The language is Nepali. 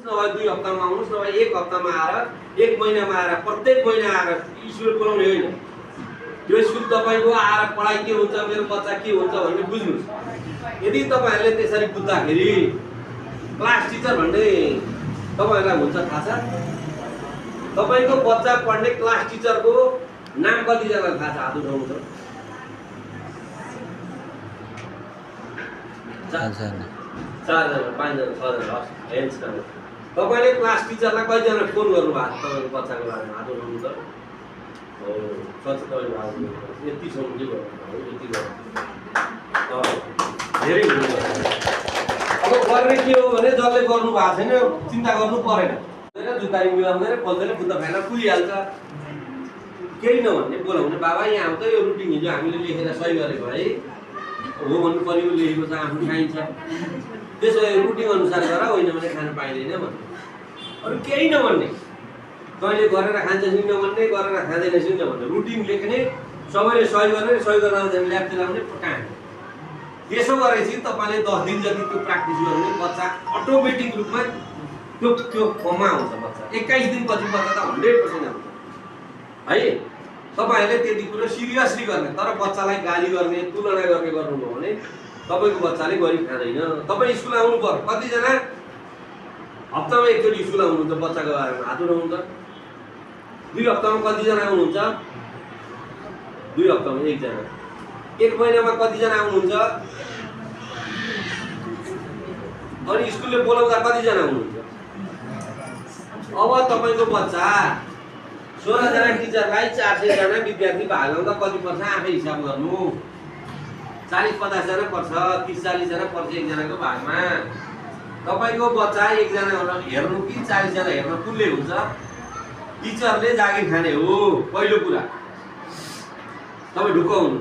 नभए 2 हप्तामा आउनुहोस्, नभए 1 हप्तामा आएर 1 महिनामा आएर प्रत्येक महिना आएर स्कुल बोलाउने होइन। यो स्कुल तपाईँको आएर पढाइ के हुन्छ, मेरो बच्चा के हुन्छ भन्ने बुझ्नुहोस्। यदि तपाईँहरूले त्यसरी बुझ्दाखेरि क्लास टिचर भन्ने तपाईँहरूलाई हुन्छ थाहा छ? तपाईँको बच्चा पढ्ने क्लास टिचरको नाम कतिजनालाई थाहा छ? हात उठाउनु त। 4 जना, 5 जना, 6 जना, हस् हेल्स गर्नु। तपाईँले क्लास टिचरलाई कतिजना फोन गर्नुभएको छ तपाईँको बच्चाको बारेमा? हात उठाउनु त। हो सच तपाईँले यति सम्म के गर्नु, यति गर्नु धेरै हुन्छ। अब गर्ने के हो भने जसले गर्नु भएको छैन चिन्ता गर्नु परेन। जुत्ता मिलाउँदैन, खोल्दैन, बुद्ध फ्याँक्दा खुलिहाल्छ। केही नभन्ने बोलाउने, बाबा यहाँ आउँदा यो रुटिन हिजो हामीले लेखेर सही गरेको है, हो भन्नु पर्यो, लेखेको छ, आफ्नो खाइन्छ, त्यसो भए रुटिन अनुसार गर, होइन भने खान पाइँदैन भन्ने। अरू केही नभन्ने, तैँले गरेर खान्छस् नि नभन्ने, गरेर खाँदैनस् नि नभन्ने, रुटिन लेख्ने, सबैले सही गर्ने, सही गर्न ल्याब चलाउने पकाउने। त्यसो गरेपछि तपाईँले 10 दिन जति त्यो प्र्याक्टिस गर्नु भने बच्चा अटोमेटिक रूपमा त्यो फर्ममा आउँछ। बच्चा 21 दिनपछि बच्चा त 100% आउँछ है। तपाईँहरूले त्यति कुरो सिरियसली गर्ने, तर बच्चालाई गाली गर्ने, तुलना गर्ने गर्नुभयो भने तपाईँको बच्चाले गरी खाँदैन। तपाईँ स्कुल आउनु पर्यो। कतिजना हप्तामा एकचोटि स्कुल आउनुहुन्छ बच्चाको बारेमा? हात उठाउनु त। 2 हप्तामा कतिजना आउनुहुन्छ? 2 हप्तामा 1 जना। 1 महिनामा कतिजना आउनुहुन्छ? अनि स्कुलले बोलाउँदा कतिजना आउनुहुन्छ? अब तपाईँको बच्चा 16 जना टिचरलाई 400 जना विद्यार्थी भाग लाउँदा कति पर्छ आफै हिसाब गर्नु। 40-50 जना पर्छ, 30-40 जना पर्छ एकजनाको भागमा। तपाईँको बच्चा 1 जना हेर्नु कि 40 जना हेर्नु कुनले हुन्छ? टिचरले जागिर खाने हो पहिलो कुरा। तपाईँ ढुक्क हुनु।